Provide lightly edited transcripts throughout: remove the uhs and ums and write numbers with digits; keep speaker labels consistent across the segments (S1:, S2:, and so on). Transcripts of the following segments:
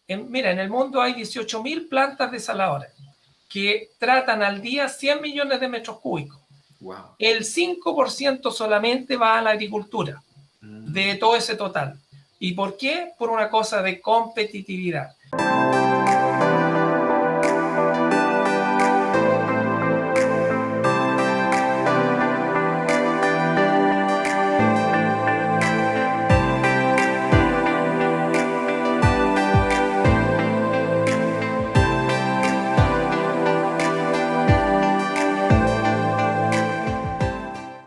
S1: Mira, en el mundo hay 18.000 plantas desaladoras que tratan al día 100 millones de metros cúbicos.
S2: Wow.
S1: El 5% solamente va a la agricultura de todo ese total. ¿Y por qué? Por una cosa de competitividad.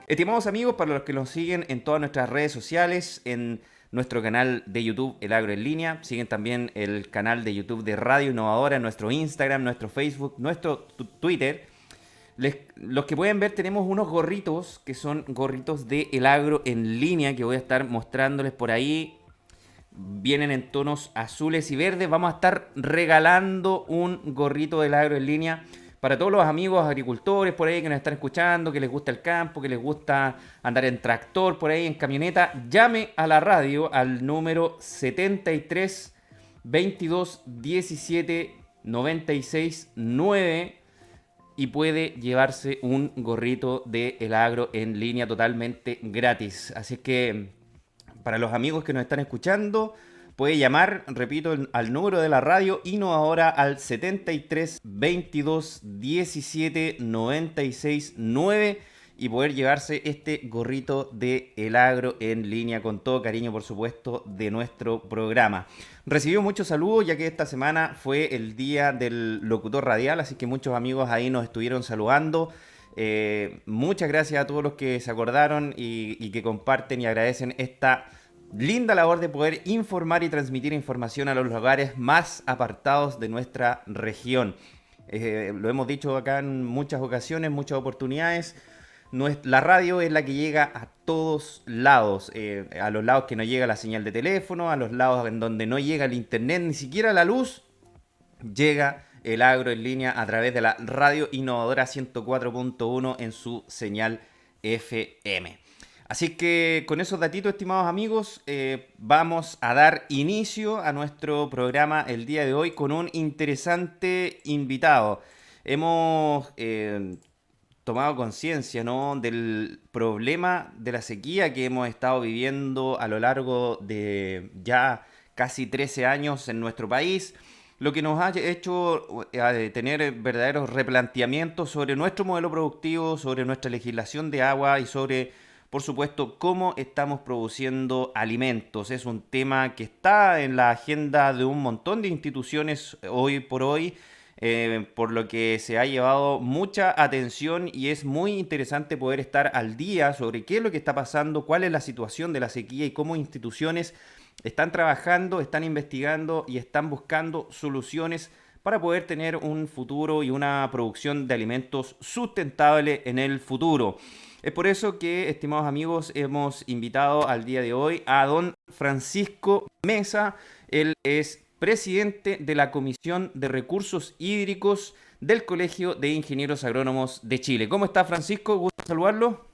S2: Estimados amigos, para los que nos siguen en todas nuestras redes sociales, en nuestro canal de YouTube El Agro en Línea, siguen también el canal de YouTube de Radio Innovadora, nuestro Instagram, nuestro Facebook, nuestro Twitter. Los que pueden ver, tenemos unos gorritos que son gorritos de El Agro en Línea, que voy a estar mostrándoles por ahí. Vienen en tonos azules y verdes. Vamos a estar regalando un gorrito del Agro en Línea para todos los amigos agricultores por ahí que nos están escuchando, que les gusta el campo, que les gusta andar en tractor por ahí, en camioneta. Llame a la radio al número 73 22 17 96 9 y puede llevarse un gorrito de El Agro en Línea totalmente gratis. Así que para los amigos que nos están escuchando, puede llamar, repito, al número de la radio Innovadora al 73 22 17 96 9 y poder llevarse este gorrito de El Agro en Línea con todo cariño, por supuesto, de nuestro programa. Recibió muchos saludos, ya que esta semana fue el día del locutor radial, así que muchos amigos ahí nos estuvieron saludando. Muchas gracias a todos los que se acordaron y que comparten y agradecen esta linda labor de poder informar y transmitir información a los lugares más apartados de nuestra región. Lo hemos dicho acá en muchas ocasiones, muchas oportunidades. La radio es la que llega a todos lados, a los lados que no llega la señal de teléfono, a los lados en donde no llega el internet, ni siquiera la luz, llega El Agro en Línea a través de la radio Innovadora 104.1 en su señal FM. Así que con esos datitos, estimados amigos, vamos a dar inicio a nuestro programa el día de hoy con un interesante invitado. Hemos tomado conciencia, ¿no?, del problema de la sequía que hemos estado viviendo a lo largo de ya casi 13 años en nuestro país, lo que nos ha hecho tener verdaderos replanteamientos sobre nuestro modelo productivo, sobre nuestra legislación de agua y sobre, por supuesto, cómo estamos produciendo alimentos. Es un tema que está en la agenda de un montón de instituciones hoy por hoy, por lo que se ha llevado mucha atención y es muy interesante poder estar al día sobre qué es lo que está pasando, cuál es la situación de la sequía y cómo instituciones están trabajando, están investigando y están buscando soluciones para poder tener un futuro y una producción de alimentos sustentable en el futuro. Es por eso que, estimados amigos, hemos invitado al día de hoy a don Francisco Mesa. Él es presidente de la Comisión de Recursos Hídricos del Colegio de Ingenieros Agrónomos de Chile. ¿Cómo está, Francisco? Gusto saludarlo.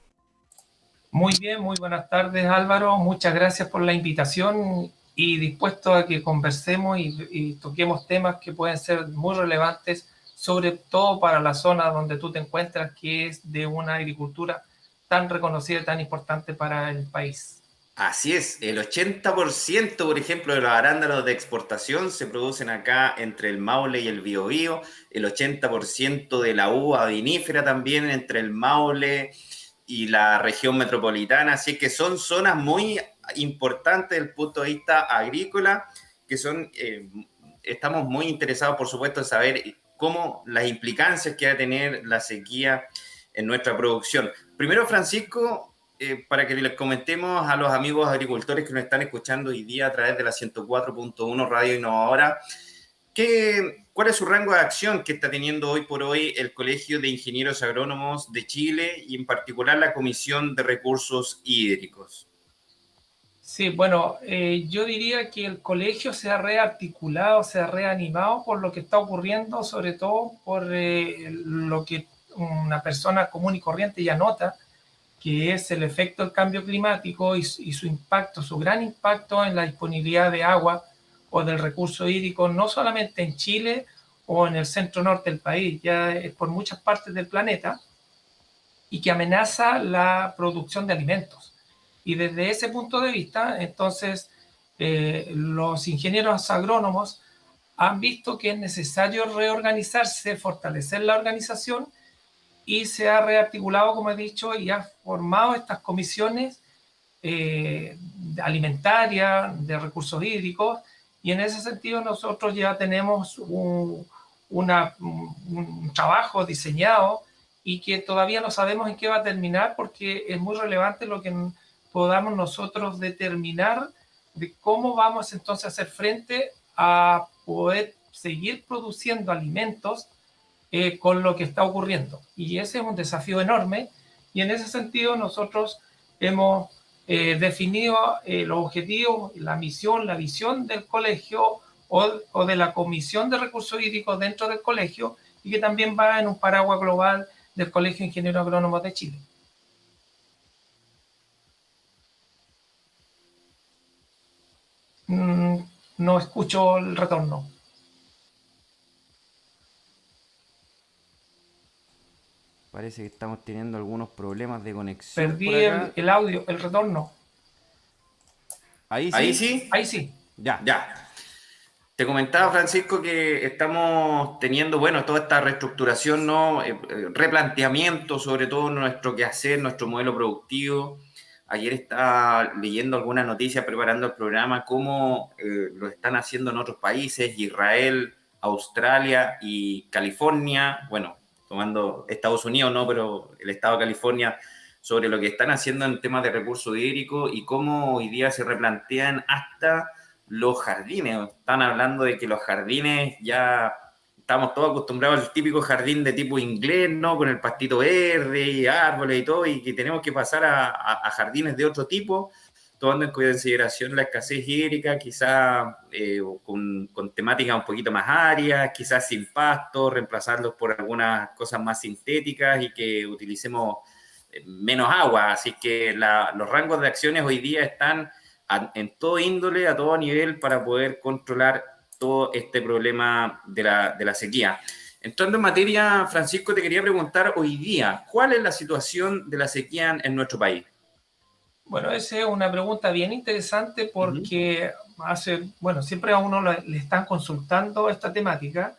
S1: Muy bien, muy buenas tardes, Álvaro. Muchas gracias por la invitación y dispuesto a que conversemos y toquemos temas que pueden ser muy relevantes, sobre todo para la zona donde tú te encuentras, que es de una agricultura tan reconocida y tan importante para el país.
S2: Así es, el 80%, por ejemplo, de los arándanos de exportación se producen acá entre el Maule y el Biobío, el 80% de la uva vinífera también entre el Maule y la región metropolitana, así que son zonas muy importantes desde el punto de vista agrícola, que son, estamos muy interesados, por supuesto, en saber cómo las implicancias que va a tener la sequía en nuestra producción. Primero, Francisco, para que les comentemos a los amigos agricultores que nos están escuchando hoy día a través de la 104.1 Radio Innovadora, ¿cuál es su rango de acción que está teniendo hoy por hoy el Colegio de Ingenieros Agrónomos de Chile y en particular la Comisión de Recursos Hídricos?
S1: Sí, bueno, yo diría que el colegio se ha rearticulado, se ha reanimado por lo que está ocurriendo, sobre todo por lo que una persona común y corriente ya nota, que es el efecto del cambio climático y su impacto, su gran impacto en la disponibilidad de agua o del recurso hídrico, no solamente en Chile o en el centro norte del país, ya es por muchas partes del planeta, y que amenaza la producción de alimentos. Y desde ese punto de vista, entonces, los ingenieros agrónomos han visto que es necesario reorganizarse, fortalecer la organización, y se ha rearticulado, como he dicho, y ha formado estas comisiones alimentarias, de recursos hídricos, y en ese sentido nosotros ya tenemos un trabajo diseñado y que todavía no sabemos en qué va a terminar, porque es muy relevante lo que podamos nosotros determinar de cómo vamos entonces a hacer frente a poder seguir produciendo alimentos con lo que está ocurriendo. Y ese es un desafío enorme, y en ese sentido nosotros hemos definido los objetivos, la misión, la visión del colegio o de la Comisión de Recursos Hídricos dentro del colegio, y que también va en un paraguas global del Colegio de Ingenieros Agrónomos de Chile. No escucho el retorno.
S2: Parece que estamos teniendo algunos problemas de conexión por
S1: Perdí
S2: acá.
S1: el audio, el retorno.
S2: Ahí
S3: Ahí
S2: sí.
S3: sí,
S1: Ahí sí.
S2: Ya.
S3: ya. Te comentaba, Francisco, que estamos teniendo, bueno, toda esta reestructuración, ¿no? Replanteamiento sobre todo nuestro quehacer, nuestro modelo productivo. Ayer estaba leyendo algunas noticias, preparando el programa, cómo lo están haciendo en otros países, Israel, Australia y California, bueno, tomando Estados Unidos, no, pero el estado de California, sobre lo que están haciendo en temas de recursos hídricos y cómo hoy día se replantean hasta los jardines. Están hablando de que los jardines ya estamos todos acostumbrados al típico jardín de tipo inglés, ¿no? Con el pastito verde y árboles y todo, y que tenemos que pasar a jardines de otro tipo, tomando en consideración la escasez hídrica, quizás con temáticas un poquito más áreas, quizás sin pasto, reemplazarlos por algunas cosas más sintéticas y que utilicemos menos agua. Así que los rangos de acciones hoy día están en todo índole, a todo nivel, para poder controlar todo este problema de la sequía. Entrando en materia, Francisco, te quería preguntar hoy día, ¿cuál es la situación de la sequía en nuestro país?
S1: Bueno, esa es una pregunta bien interesante, porque siempre a uno le están consultando esta temática,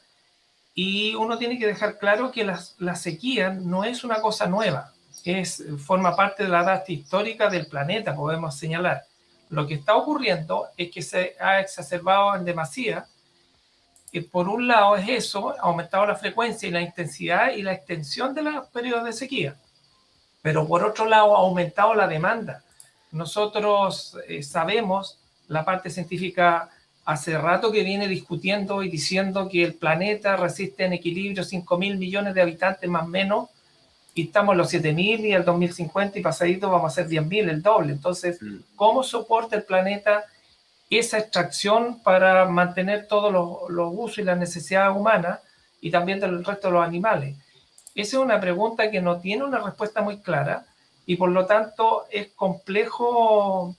S1: y uno tiene que dejar claro que la sequía no es una cosa nueva, forma parte de la data histórica del planeta, podemos señalar. Lo que está ocurriendo es que se ha exacerbado en demasía. Por un lado es eso, ha aumentado la frecuencia y la intensidad y la extensión de los periodos de sequía, pero por otro lado ha aumentado la demanda. Nosotros sabemos, la parte científica hace rato que viene discutiendo y diciendo que el planeta resiste en equilibrio 5.000 millones de habitantes más o menos, y estamos en los 7.000, y el 2050 y pasadito vamos a ser 10.000, el doble. Entonces, ¿cómo soporta el planeta esa extracción para mantener todos los usos y las necesidades humanas y también del resto de los animales? Esa es una pregunta que no tiene una respuesta muy clara, y por lo tanto es complejo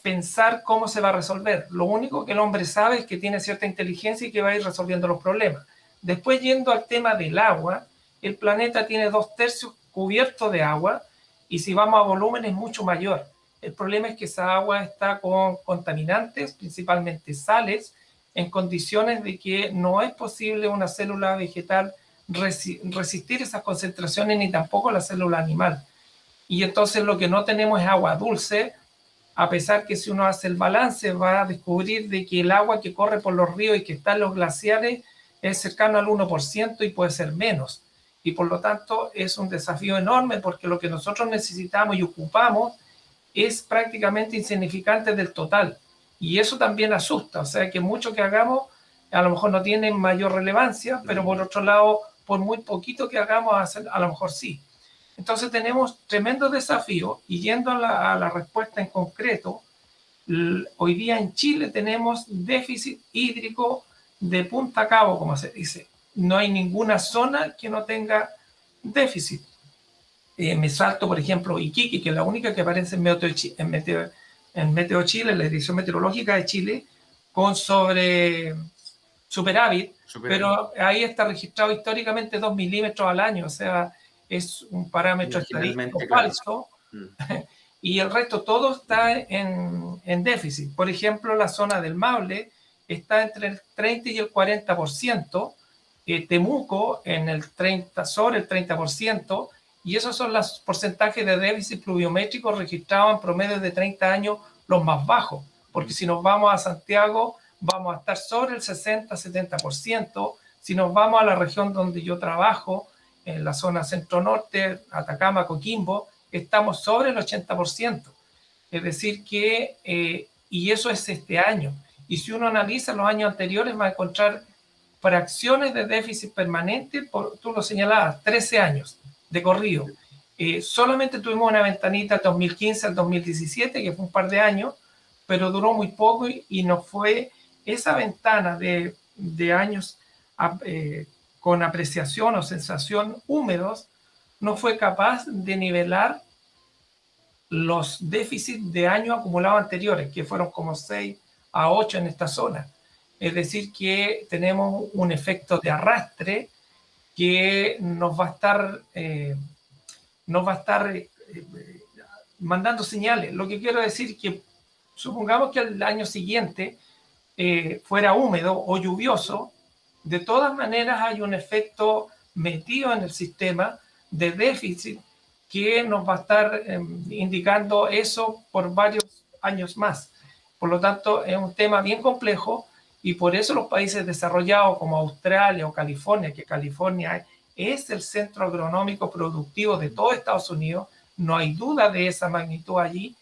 S1: pensar cómo se va a resolver. Lo único que el hombre sabe es que tiene cierta inteligencia y que va a ir resolviendo los problemas. Después, yendo al tema del agua, el planeta tiene 2/3 cubierto de agua, y si vamos a volumen es mucho mayor. El problema es que esa agua está con contaminantes, principalmente sales, en condiciones de que no es posible una célula vegetal resistir esas concentraciones, ni tampoco la célula animal. Y entonces lo que no tenemos es agua dulce, a pesar que si uno hace el balance va a descubrir de que el agua que corre por los ríos y que está en los glaciares es cercano al 1% y puede ser menos. Y por lo tanto es un desafío enorme, porque lo que nosotros necesitamos y ocupamos es prácticamente insignificante del total. Y eso también asusta, o sea que mucho que hagamos a lo mejor no tiene mayor relevancia, pero por otro lado, por muy poquito que hagamos, a lo mejor sí. Entonces tenemos tremendo desafío, y yendo a la respuesta en concreto, hoy día en Chile tenemos déficit hídrico de punta a cabo, como se dice. No hay ninguna zona que no tenga déficit. Me salto, por ejemplo, Iquique, que es la única que aparece en Meteo Chile, en la edición meteorológica de Chile, con superávit, pero ahí está registrado históricamente 2 milímetros al año, o sea, es un parámetro estadístico falso, y el resto todo está en déficit. Por ejemplo, la zona del Maule está entre el 30 y el 40%, Temuco en el 30, sobre el 30%, y esos son los porcentajes de déficit pluviométrico registrados en promedio de 30 años, los más bajos, porque si nos vamos a Santiago vamos a estar sobre el 60-70%, si nos vamos a la región donde yo trabajo, en la zona centro-norte, Atacama, Coquimbo, estamos sobre el 80%, es decir que, y eso es este año, y si uno analiza los años anteriores va a encontrar fracciones de déficit permanente, tú lo señalabas, 13 años de corrido. Solamente tuvimos una ventanita del 2015 al 2017, que fue un par de años, pero duró muy poco y nos fue esa ventana de años con apreciación o sensación húmedos, no fue capaz de nivelar los déficits de años acumulados anteriores, que fueron como 6 a 8 en esta zona. Es decir, que tenemos un efecto de arrastre que nos va a estar mandando señales. Lo que quiero decir es que supongamos que el año siguiente fuera húmedo o lluvioso, de todas maneras hay un efecto metido en el sistema de déficit que nos va a estar indicando eso por varios años más. Por lo tanto, es un tema bien complejo y por eso los países desarrollados como Australia o California, que California es el centro agronómico productivo de todo Estados Unidos, no hay duda de esa magnitud allí,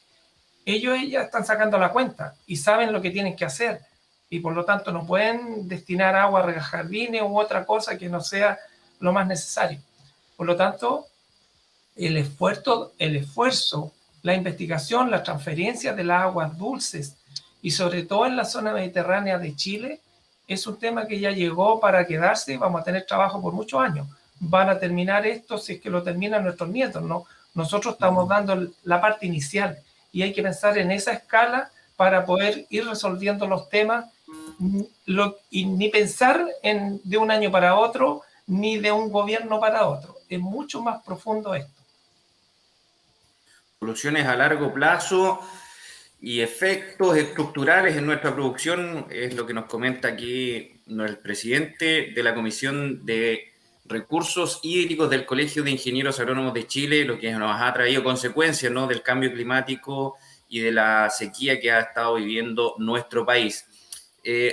S1: ellos ya están sacando la cuenta y saben lo que tienen que hacer y por lo tanto no pueden destinar agua a regar jardines u otra cosa que no sea lo más necesario. Por lo tanto, el esfuerzo, la investigación, la transferencia de las aguas dulces y sobre todo en la zona mediterránea de Chile es un tema que ya llegó para quedarse y vamos a tener trabajo por muchos años. Van a terminar esto si es que lo terminan nuestros nietos, ¿no? Nosotros estamos dando la parte inicial y hay que pensar en esa escala para poder ir resolviendo los temas y ni pensar de un año para otro ni de un gobierno para otro. Es mucho más profundo esto.
S3: Soluciones a largo plazo y efectos estructurales en nuestra producción es lo que nos comenta aquí el presidente de la Comisión de Recursos Hídricos del Colegio de Ingenieros Agrónomos de Chile, lo que nos ha traído consecuencias, ¿no?, del cambio climático y de la sequía que ha estado viviendo nuestro país.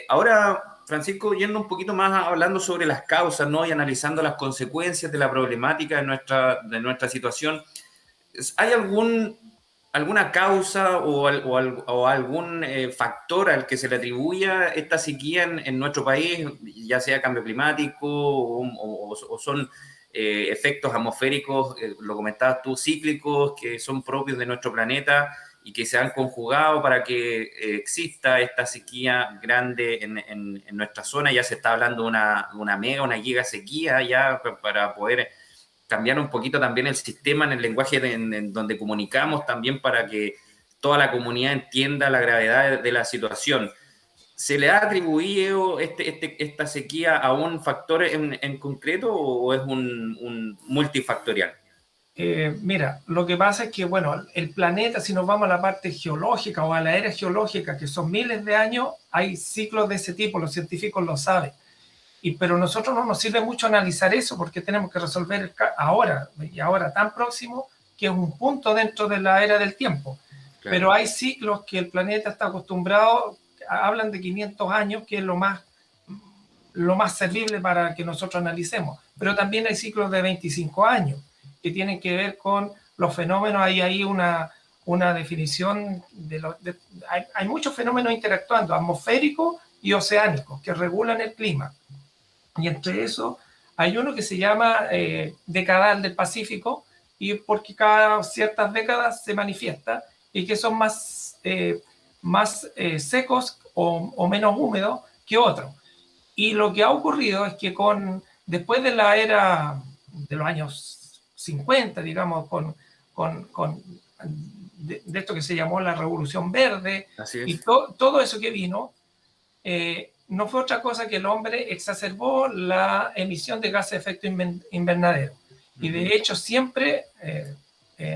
S3: Ahora, Francisco, yendo un poquito más hablando sobre las causas, ¿no?, y analizando las consecuencias de la problemática de nuestra situación, ¿hay alguna causa o algún factor al que se le atribuya esta sequía en nuestro país, ya sea cambio climático o son efectos atmosféricos, lo comentabas tú, cíclicos, que son propios de nuestro planeta y que se han conjugado para que exista esta sequía grande en nuestra zona? Ya se está hablando de una giga sequía ya para poder cambiar un poquito también el sistema en el lenguaje en donde comunicamos también para que toda la comunidad entienda la gravedad de la situación. ¿Se le ha atribuido esta sequía a un factor en concreto o es un multifactorial?
S1: Mira, lo que pasa es que, bueno, el planeta, si nos vamos a la parte geológica o a la era geológica, que son miles de años, hay ciclos de ese tipo, los científicos lo saben. Pero a nosotros no nos sirve mucho analizar eso porque tenemos que resolver ahora, y ahora tan próximo, que es un punto dentro de la era del tiempo. Claro. Pero hay ciclos que el planeta está acostumbrado, hablan de 500 años, que es lo más servible para que nosotros analicemos. Pero también hay ciclos de 25 años que tienen que ver con los fenómenos. Hay ahí una definición hay muchos fenómenos interactuando, atmosféricos y oceánicos, que regulan el clima. Y entre eso hay uno que se llama decadal del Pacífico, y porque cada ciertas décadas se manifiesta y que son más secos o menos húmedos que otros. Y lo que ha ocurrido es que después de la era de los años 50, digamos, de esto que se llamó la Revolución Verde, y todo eso que vino, no fue otra cosa que el hombre exacerbó la emisión de gases de efecto invernadero. Y de hecho siempre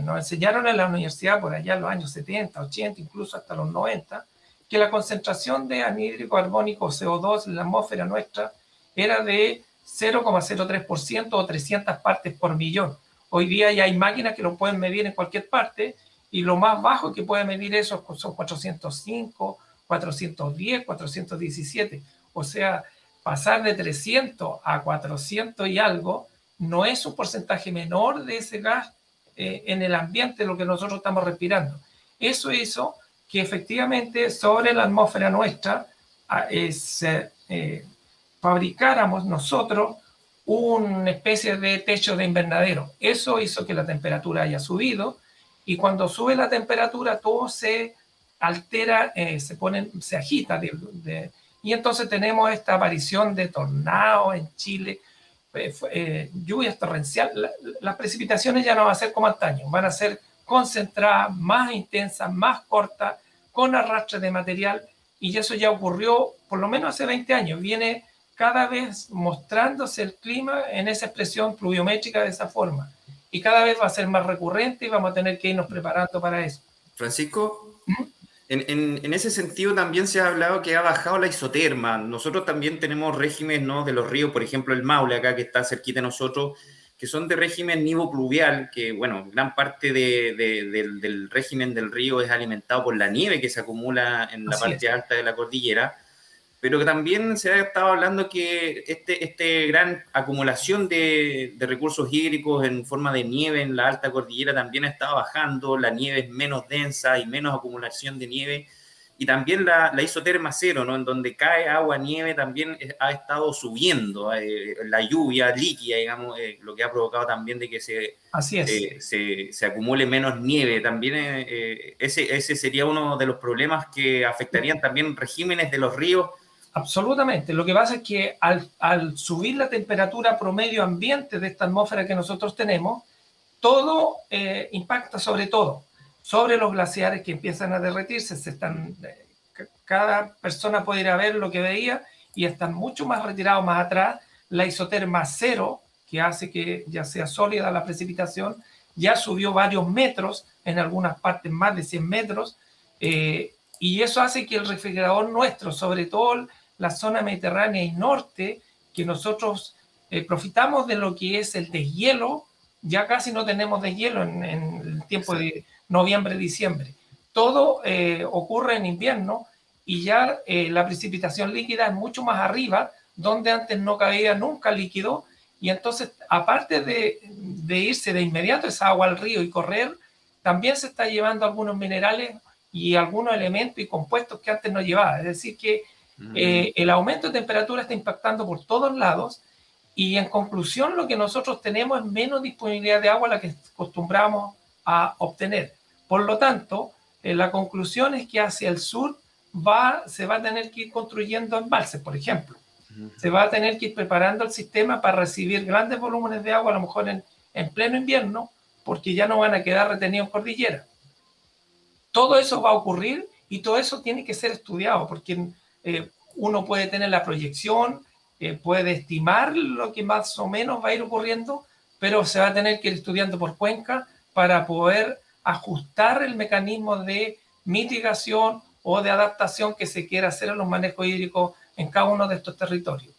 S1: nos enseñaron en la universidad por allá en los años 70, 80, incluso hasta los 90, que la concentración de anhídrido carbónico CO2 en la atmósfera nuestra era de 0,03% o 300 partes por millón. Hoy día ya hay máquinas que lo pueden medir en cualquier parte y lo más bajo que puede medir eso son 405, 410, 417. O sea, pasar de 300 a 400 y algo no es un porcentaje menor de ese gas en el ambiente, lo que nosotros estamos respirando. Eso hizo que efectivamente sobre la atmósfera nuestra fabricáramos nosotros una especie de techo de invernadero. Eso hizo que la temperatura haya subido, y cuando sube la temperatura todo se altera, se agita, y entonces tenemos esta aparición de tornados en Chile, lluvias torrenciales. Las precipitaciones ya no van a ser como antaño, van a ser concentradas, más intensas, más cortas, con arrastre de material, y eso ya ocurrió por lo menos hace 20 años. Viene cada vez mostrándose el clima en esa expresión pluviométrica de esa forma, y cada vez va a ser más recurrente y vamos a tener que irnos preparando para eso.
S3: Francisco, en ese sentido también se ha hablado que ha bajado la isoterma. Nosotros también tenemos regímenes, ¿no?, de los ríos, por ejemplo el Maule, acá que está cerquita de nosotros, que son de régimen nivopluvial, que bueno, gran parte del régimen del río es alimentado por la nieve que se acumula en la parte alta de la cordillera, pero que también se ha estado hablando que este gran acumulación de recursos hídricos en forma de nieve en la alta cordillera también ha estado bajando, la nieve es menos densa y menos acumulación de nieve, y también la isoterma cero, ¿no?, en donde cae agua, nieve, también ha estado subiendo, la lluvia líquida, digamos, lo que ha provocado también de que se acumule menos nieve. También ese sería uno de los problemas que afectarían también regímenes de los ríos.
S1: Absolutamente. Lo que pasa es que al subir la temperatura promedio ambiente de esta atmósfera que nosotros tenemos, todo impacta sobre los glaciares que empiezan a derretirse. Cada persona puede ir a ver lo que veía y están mucho más retirados más atrás. La isoterma cero, que hace que ya sea sólida la precipitación, ya subió varios metros, en algunas partes más de 100 metros, y eso hace que el refrigerador nuestro, sobre todo la zona mediterránea y norte, que nosotros profitamos de lo que es el deshielo, ya casi no tenemos deshielo en el tiempo de noviembre, diciembre. Todo ocurre en invierno, y ya la precipitación líquida es mucho más arriba, donde antes no cabía nunca líquido, y entonces, aparte de irse de inmediato esa agua al río y correr, también se está llevando algunos minerales y algunos elementos y compuestos que antes no llevaba. Es decir, que el aumento de temperatura está impactando por todos lados, y en conclusión lo que nosotros tenemos es menos disponibilidad de agua a la que acostumbramos a obtener. Por lo tanto, la conclusión es que hacia el sur se va a tener que ir construyendo embalses, por ejemplo. Se va a tener que ir preparando el sistema para recibir grandes volúmenes de agua, a lo mejor en pleno invierno, porque ya no van a quedar retenidos en cordillera. Todo eso va a ocurrir, y todo eso tiene que ser estudiado, porque uno puede tener la proyección, puede estimar lo que más o menos va a ir ocurriendo, pero se va a tener que ir estudiando por cuenca para poder ajustar el mecanismo de mitigación o de adaptación que se quiera hacer a los manejos hídricos en cada uno de estos territorios.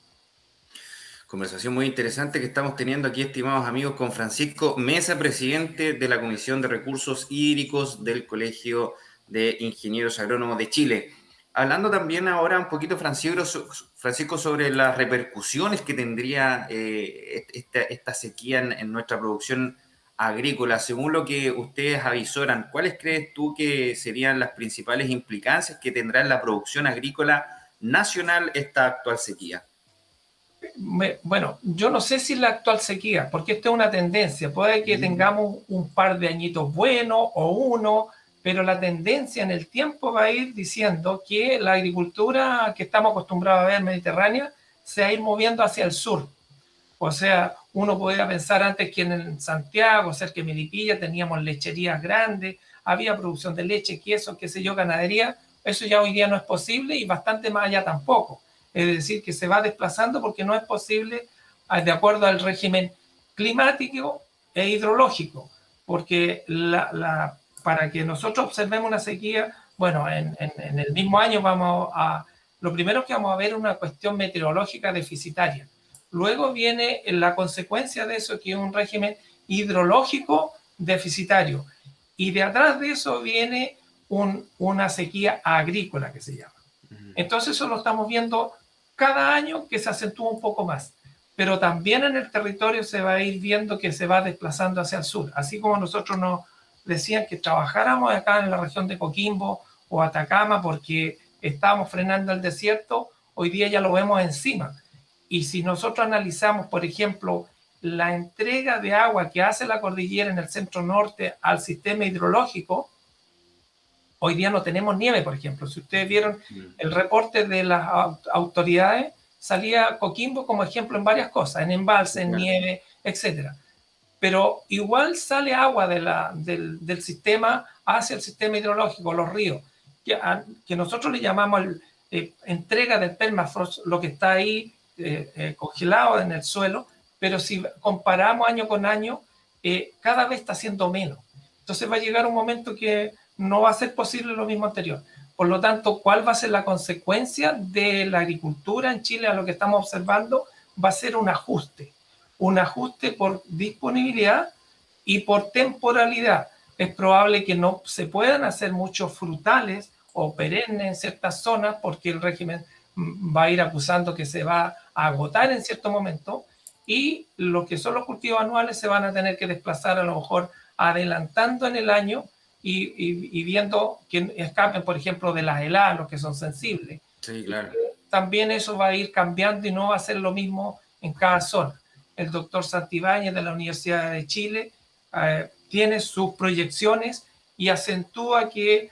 S3: Conversación muy interesante que estamos teniendo aquí, estimados amigos, con Francisco Mesa, presidente de la Comisión de Recursos Hídricos del Colegio de Ingenieros Agrónomos de Chile. Hablando también ahora un poquito, Francisco, sobre las repercusiones que tendría esta sequía en nuestra producción agrícola. Según lo que ustedes avisoran, ¿cuáles crees tú que serían las principales implicancias que tendrá en la producción agrícola nacional esta actual sequía?
S1: Bueno, yo no sé si la actual sequía, porque esto es una tendencia. Puede que tengamos un par de añitos buenos o uno, pero la tendencia en el tiempo va a ir diciendo que la agricultura que estamos acostumbrados a ver mediterránea se va a ir moviendo hacia el sur. O sea, uno podía pensar antes que en Santiago, cerca de Melipilla, teníamos lecherías grandes, había producción de leche, queso, qué sé yo, ganadería. Eso ya hoy día no es posible y bastante más allá tampoco. Es decir, que se va desplazando porque no es posible de acuerdo al régimen climático e hidrológico, porque para que nosotros observemos una sequía, bueno, en el mismo año lo primero que vamos a ver es una cuestión meteorológica deficitaria. Luego viene la consecuencia de eso, que es un régimen hidrológico deficitario. Y de atrás de eso viene una sequía agrícola que se llama. Entonces eso lo estamos viendo cada año, que se acentúa un poco más. Pero también en el territorio se va a ir viendo que se va desplazando hacia el sur. Así como nosotros nos decían que trabajáramos acá en la región de Coquimbo o Atacama porque estábamos frenando el desierto, hoy día ya lo vemos encima. Y si nosotros analizamos, por ejemplo, la entrega de agua que hace la cordillera en el centro norte al sistema hidrológico, hoy día no tenemos nieve, por ejemplo. Si ustedes vieron el reporte de las autoridades, salía Coquimbo como ejemplo en varias cosas, en embalse, en nieve, etc. Pero igual sale agua del sistema hacia el sistema hidrológico, los ríos, que nosotros le llamamos entrega del permafrost, lo que está ahí congelado en el suelo, pero si comparamos año con año, cada vez está siendo menos. Entonces va a llegar un momento que no va a ser posible lo mismo anterior. Por lo tanto, ¿cuál va a ser la consecuencia de la agricultura en Chile a lo que estamos observando? Va a ser un ajuste por disponibilidad y por temporalidad. Es probable que no se puedan hacer muchos frutales o perennes en ciertas zonas porque el régimen va a ir acusando que se va a agotar en cierto momento, y lo que son los cultivos anuales se van a tener que desplazar a lo mejor adelantando en el año y viendo que escapen, por ejemplo, de las heladas, los que son sensibles.
S3: Sí, claro.
S1: También eso va a ir cambiando y no va a ser lo mismo en cada zona. El doctor Santibáñez de la Universidad de Chile tiene sus proyecciones y acentúa que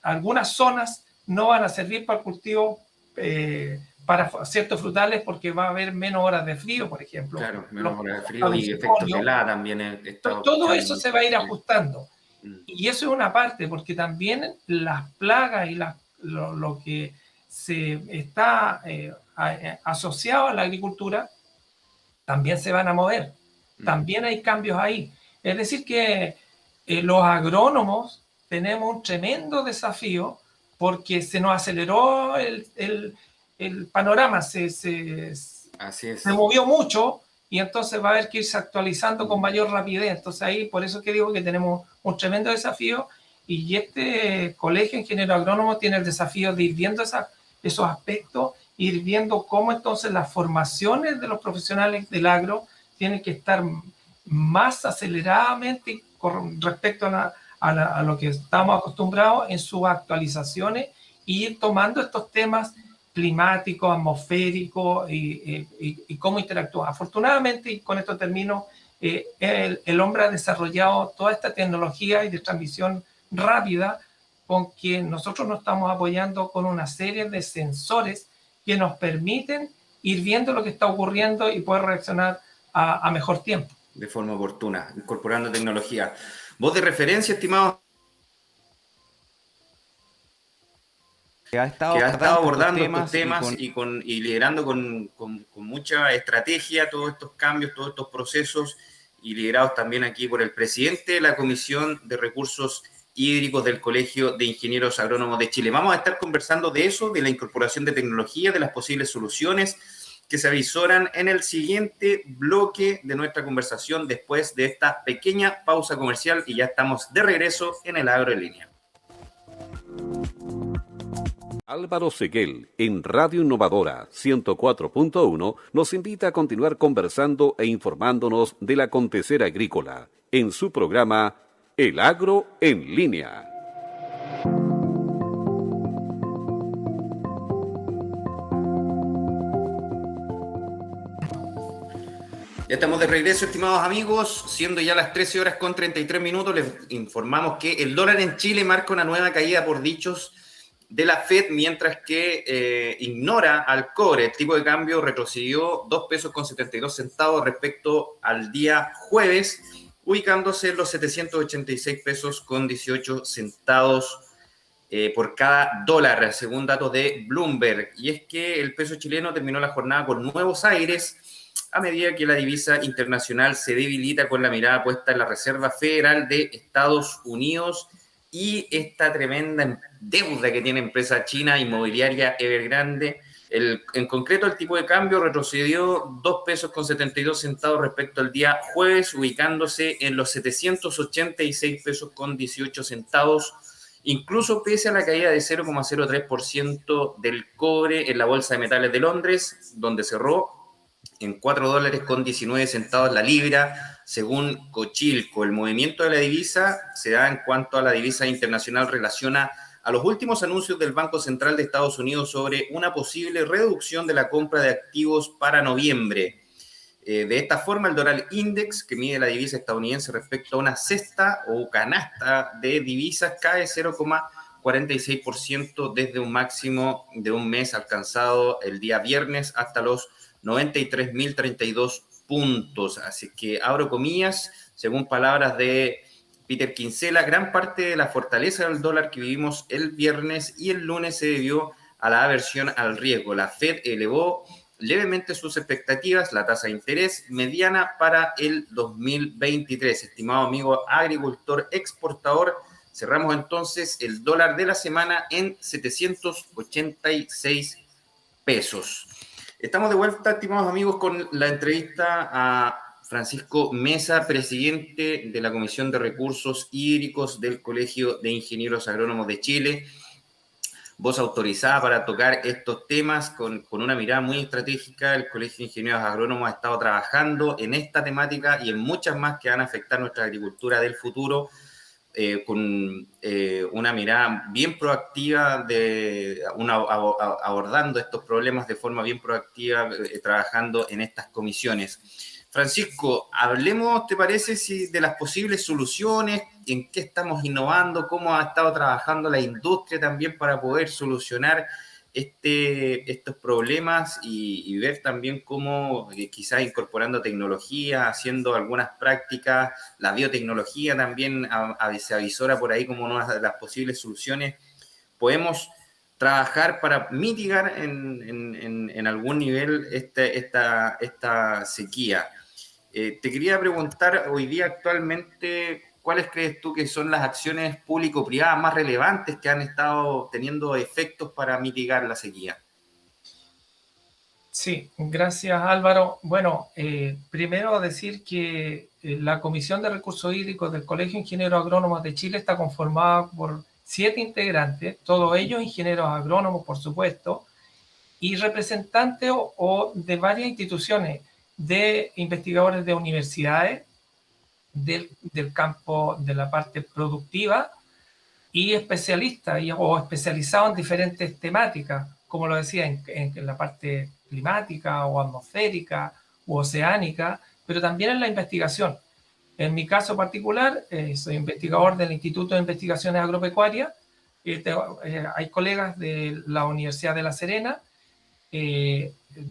S1: algunas zonas no van a servir para el cultivo para ciertos frutales porque va a haber menos horas de frío, por ejemplo.
S3: Claro, menos horas de frío y efectos de helada también.
S1: Todo eso se va a ir ajustando. Y eso es una parte, porque también las plagas y lo que se está asociado a la agricultura también se van a mover. También hay cambios ahí. Es decir que los agrónomos tenemos un tremendo desafío porque se nos aceleró el panorama, se movió mucho y entonces va a haber que irse actualizando con mayor rapidez. Entonces ahí, por eso que digo que tenemos un tremendo desafío, y este colegio de ingenieros agrónomos tiene el desafío de ir viendo esos aspectos, ir viendo cómo entonces las formaciones de los profesionales del agro tienen que estar más aceleradamente con respecto a lo que estamos acostumbrados en sus actualizaciones, y ir tomando estos temas climáticos, atmosféricos y cómo interactúa. Afortunadamente, y con esto termino, el hombre ha desarrollado toda esta tecnología y de transmisión rápida con que nosotros nos estamos apoyando con una serie de sensores que nos permiten ir viendo lo que está ocurriendo y poder reaccionar a mejor tiempo.
S3: De forma oportuna, incorporando tecnología. Voz de referencia, estimado. Que ha estado abordando estos temas y liderando con mucha estrategia todos estos cambios, todos estos procesos, y liderados también aquí por el presidente de la Comisión de Recursos Hídricos del Colegio de Ingenieros Agrónomos de Chile. Vamos a estar conversando de eso, de la incorporación de tecnología, de las posibles soluciones que se avisoran en el siguiente bloque de nuestra conversación después de esta pequeña pausa comercial, y ya estamos de regreso en el Agro en Línea.
S4: Álvaro Seguel, en Radio Innovadora 104.1, nos invita a continuar conversando e informándonos del acontecer agrícola en su programa El Agro en Línea.
S3: Ya estamos de regreso, estimados amigos, siendo ya las 13 horas con 33 minutos, les informamos que el dólar en Chile marca una nueva caída por dichos de la FED, mientras que ignora al cobre. El tipo de cambio retrocedió 2 pesos con 72 centavos respecto al día jueves, ubicándose en los 786 pesos con 18 centavos por cada dólar, según datos de Bloomberg. Y es que el peso chileno terminó la jornada con nuevos aires a medida que la divisa internacional se debilita con la mirada puesta en la Reserva Federal de Estados Unidos y esta tremenda deuda que tiene empresa china inmobiliaria Evergrande. En concreto, el tipo de cambio retrocedió 2 pesos con 72 centavos respecto al día jueves, ubicándose en los 786 pesos con 18 centavos, incluso pese a la caída de 0,03% del cobre en la Bolsa de Metales de Londres, donde cerró en 4 dólares con 19 centavos la libra, según Cochilco. El movimiento de la divisa se da en cuanto a la divisa internacional relaciona a los últimos anuncios del Banco Central de Estados Unidos sobre una posible reducción de la compra de activos para noviembre. De esta forma, el dólar index, que mide la divisa estadounidense respecto a una cesta o canasta de divisas, cae 0,46% desde un máximo de un mes alcanzado el día viernes hasta los 93.032 puntos. Así que abro comillas, según palabras de Peter Kinsella, gran parte de la fortaleza del dólar que vivimos el viernes y el lunes se debió a la aversión al riesgo. La Fed elevó levemente sus expectativas, la tasa de interés mediana para el 2023. Estimado amigo agricultor exportador, cerramos entonces el dólar de la semana en 786 pesos. Estamos de vuelta, estimados amigos, con la entrevista a Francisco Mesa, presidente de la Comisión de Recursos Hídricos del Colegio de Ingenieros Agrónomos de Chile. Voz autorizada para tocar estos temas con una mirada muy estratégica. El Colegio de Ingenieros Agrónomos ha estado trabajando en esta temática y en muchas más que van a afectar nuestra agricultura del futuro, con una mirada bien proactiva, abordando estos problemas de forma bien proactiva, trabajando en estas comisiones. Francisco, hablemos, ¿te parece, de las posibles soluciones, en qué estamos innovando, cómo ha estado trabajando la industria también para poder solucionar estos problemas y ver también cómo quizás incorporando tecnología, haciendo algunas prácticas, la biotecnología también se avisora por ahí como una de las posibles soluciones, podemos trabajar para mitigar en algún nivel esta sequía. Te quería preguntar hoy día actualmente, ¿cuáles crees tú que son las acciones público-privadas más relevantes que han estado teniendo efectos para mitigar la sequía?
S1: Sí, gracias Álvaro. Bueno, primero decir que la Comisión de Recursos Hídricos del Colegio de Ingenieros Agrónomos de Chile está conformada por 7 integrantes, todos ellos ingenieros agrónomos, por supuesto, y representantes o de varias instituciones, de investigadores de universidades, del campo de la parte productiva y especialistas o especializados en diferentes temáticas, como lo decía, en la parte climática o atmosférica u oceánica, pero también en la investigación. En mi caso particular, soy investigador del Instituto de Investigaciones Agropecuarias. Hay colegas de la Universidad de La Serena,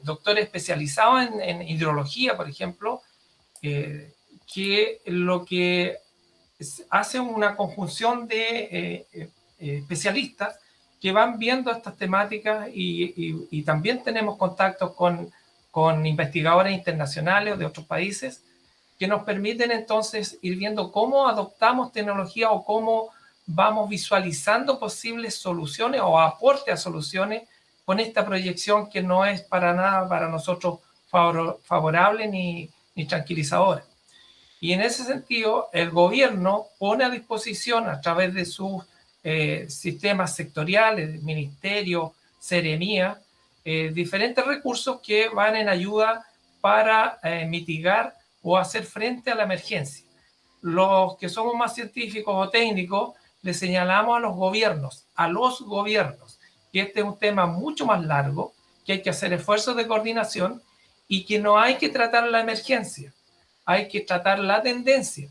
S1: doctores especializados en hidrología, por ejemplo, que lo que hace una conjunción de especialistas que van viendo estas temáticas y también tenemos contactos con investigadores internacionales de otros países que nos permiten entonces ir viendo cómo adoptamos tecnología o cómo vamos visualizando posibles soluciones o aporte a soluciones con esta proyección que no es para nada para nosotros favorable ni tranquilizadora. Y en ese sentido, el gobierno pone a disposición a través de sus sistemas sectoriales, ministerio, seremía, diferentes recursos que van en ayuda para mitigar o hacer frente a la emergencia. Los que somos más científicos o técnicos, le señalamos a los gobiernos, que este es un tema mucho más largo, que hay que hacer esfuerzos de coordinación y que no hay que tratar la emergencia, hay que tratar la tendencia.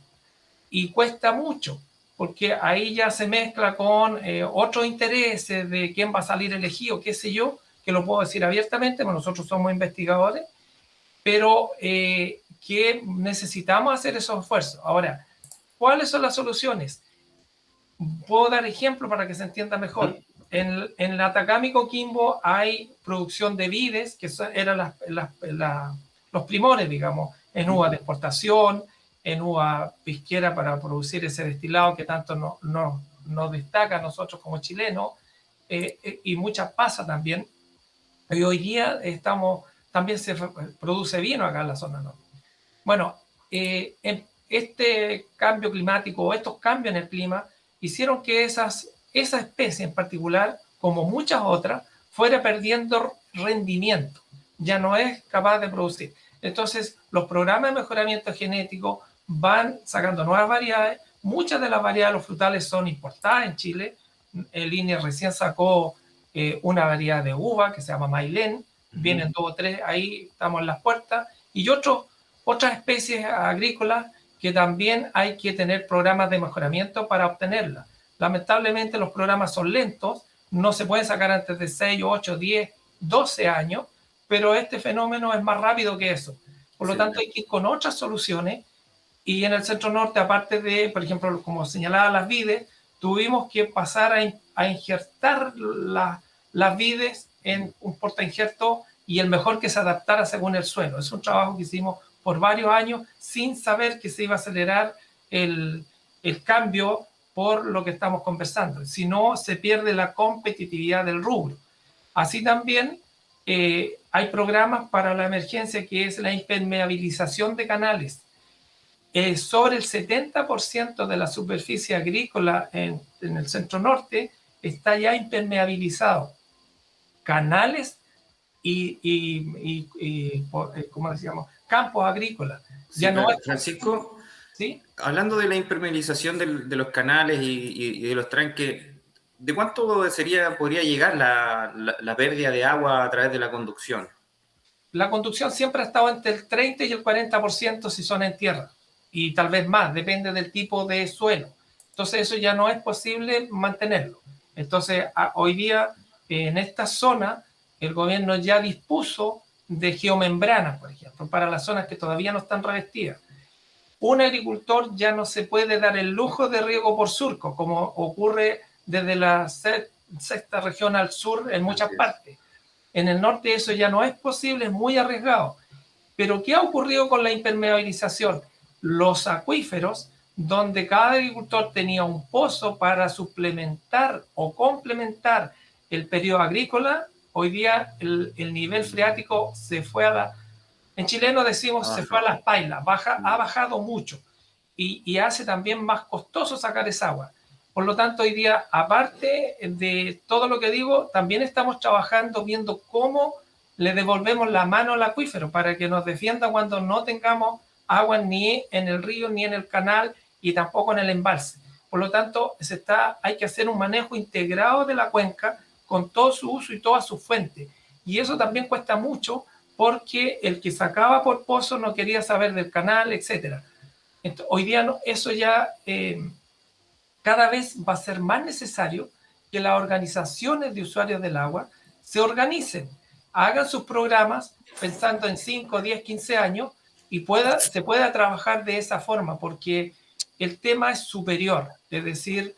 S1: Y cuesta mucho, porque ahí ya se mezcla con otros intereses de quién va a salir elegido, qué sé yo, que lo puedo decir abiertamente, porque nosotros somos investigadores, pero que necesitamos hacer esos esfuerzos. Ahora, ¿cuáles son las soluciones? Puedo dar ejemplo para que se entienda mejor. En la Atacama y Coquimbo hay producción de vides, que eran los primores, digamos, en uva de exportación, en uva pisquera para producir ese destilado que tanto nos destaca a nosotros como chilenos, y mucha pasa también. Y hoy día también se produce vino acá en la zona norte. Bueno, este cambio climático o estos cambios en el clima hicieron que esa especie en particular, como muchas otras, fuera perdiendo rendimiento. Ya no es capaz de producir. Entonces, los programas de mejoramiento genético van sacando nuevas variedades. Muchas de las variedades de los frutales son importadas en Chile. El INE recién sacó una variedad de uva que se llama Mailén. Vienen 2 o 3, ahí estamos en las puertas. Y otras especies agrícolas que también hay que tener programas de mejoramiento para obtenerlas. Lamentablemente los programas son lentos, no se pueden sacar antes de 6, 8, 10, 12 años, pero este fenómeno es más rápido que eso. Por lo tanto, hay que ir con otras soluciones. Y en el centro norte, aparte de, por ejemplo, como señalaba las vides, tuvimos que pasar a injertar las vides en un portainjerto y el mejor que se adaptara según el suelo. Es un trabajo que hicimos por varios años sin saber que se iba a acelerar el cambio por lo que estamos conversando. Si no, se pierde la competitividad del rubro. Así también hay programas para la emergencia que es la impermeabilización de canales. Sobre el 70% de la superficie agrícola en el centro norte está ya impermeabilizado. Canales ¿cómo decíamos? Campos agrícolas.
S3: Sí,
S1: ya no es,
S3: Francisco,
S1: ¿sí?
S3: hablando de la impermeabilización de los canales y de los tranques, ¿de cuánto podría llegar la pérdida de agua a través de la conducción?
S1: La conducción siempre ha estado entre el 30 y el 40% si son en tierra, y tal vez más, depende del tipo de suelo. Entonces eso ya no es posible mantenerlo. Entonces hoy día en esta zona el gobierno ya dispuso de geomembranas, por ejemplo, para las zonas que todavía no están revestidas. Un agricultor ya no se puede dar el lujo de riego por surco, como ocurre desde la sexta región al sur en muchas partes. En el norte eso ya no es posible, es muy arriesgado. Pero ¿qué ha ocurrido con la impermeabilización? Los acuíferos, donde cada agricultor tenía un pozo para suplementar o complementar el periodo agrícola, hoy día el nivel freático se fue en chileno decimos se fue a las pailas, ha bajado mucho y hace también más costoso sacar esa agua. Por lo tanto, hoy día, aparte de todo lo que digo, también estamos trabajando viendo cómo le devolvemos la mano al acuífero para que nos defienda cuando no tengamos agua ni en el río, ni en el canal y tampoco en el embalse. Por lo tanto, hay que hacer un manejo integrado de la cuenca con todo su uso y todas sus fuentes. Y eso también cuesta mucho porque el que sacaba por pozo no quería saber del canal, etc. Entonces, hoy día eso ya cada vez va a ser más necesario que las organizaciones de usuarios del agua se organicen, hagan sus programas pensando en 5, 10, 15 años y se pueda trabajar de esa forma, porque el tema es superior, es decir,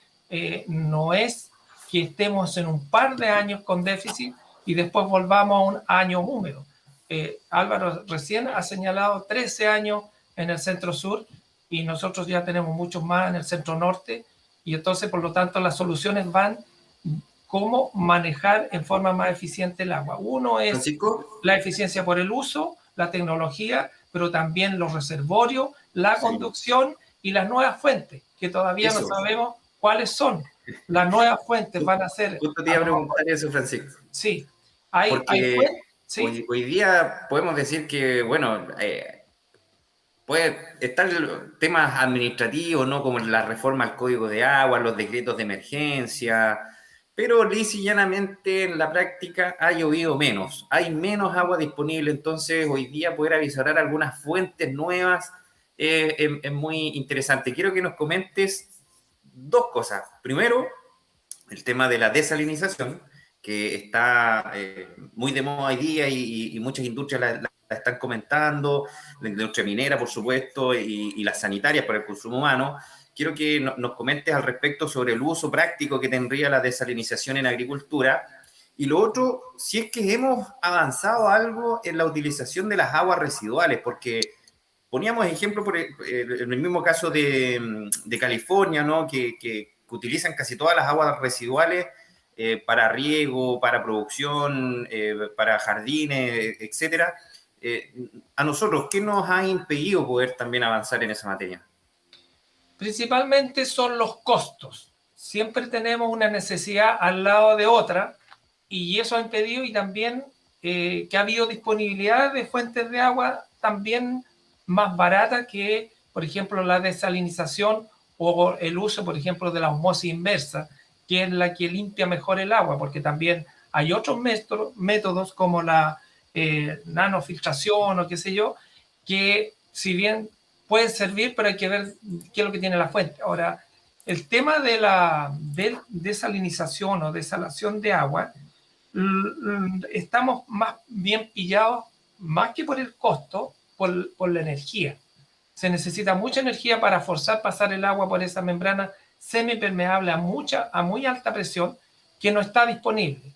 S1: no es que estemos en un par de años con déficit y después volvamos a un año húmedo. Álvaro recién ha señalado 13 años en el centro sur y nosotros ya tenemos muchos más en el centro norte, y entonces, por lo tanto, las soluciones van cómo manejar en forma más eficiente el agua. Uno es
S3: Francisco,
S1: la eficiencia por el uso, la tecnología, pero también los reservorios, la conducción y las nuevas fuentes, que todavía no sabemos cuáles son. Las nuevas fuentes van a ser...
S3: Justo te iba a preguntar eso, Francisco.
S1: Sí.
S3: Porque
S1: ¿sí?
S3: hoy día podemos decir que, bueno, puede estar temas administrativos, ¿no? Como la reforma al Código de Agua, los decretos de emergencia, pero lisa y llanamente en la práctica ha llovido menos, hay menos agua disponible, entonces hoy día poder avisorar algunas fuentes nuevas es muy interesante. Quiero que nos comentes dos cosas. Primero, el tema de la desalinización, que está muy de moda hoy día y muchas industrias la están comentando, la industria minera, por supuesto, y las sanitarias para el consumo humano. quiero que nos comentes al respecto sobre el uso práctico que tendría la desalinización en agricultura. Y lo otro, si es que hemos avanzado algo en la utilización de las aguas residuales, porque poníamos ejemplo en el mismo caso de California, ¿no? Que utilizan casi todas las aguas residuales para riego, para producción, para jardines, etcétera. A nosotros, ¿qué nos ha impedido poder también avanzar en esa materia?
S1: Principalmente son los costos. Siempre tenemos una necesidad al lado de otra y eso ha impedido, y también que ha habido disponibilidad de fuentes de agua también más baratas que, por ejemplo, la desalinización o el uso, por ejemplo, de la osmosis inversa, que es la que limpia mejor el agua, porque también hay otros métodos como la nanofiltración o qué sé yo, que si bien pueden servir, pero hay que ver qué es lo que tiene la fuente. Ahora, el tema de la desalinización o desalación de agua, estamos más bien pillados, más que por el costo, por la energía. Se necesita mucha energía para forzar pasar el agua por esa membrana semipermeable a muy alta presión que no está disponible.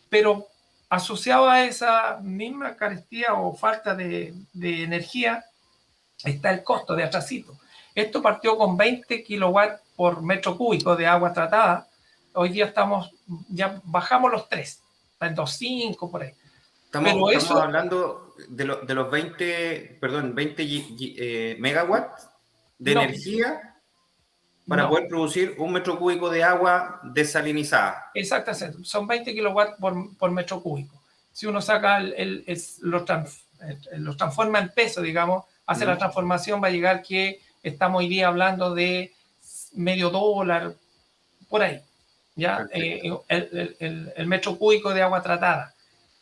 S1: Pero asociado a esa misma carestía o falta de energía está el costo de atrasito. Esto partió con 20 kilowatts por metro cúbico de agua tratada. Hoy día ya bajamos los 3, está en 2,5 por ahí.
S3: Estamos hablando de los 20 megawatts de energía para poder producir un metro cúbico de agua desalinizada.
S1: Exactamente, son 20 kilowatts por metro cúbico. Si uno saca los transforma en peso, digamos, hace la transformación, va a llegar que estamos hoy día hablando de $0,5, por ahí, ¿ya? El metro cúbico de agua tratada.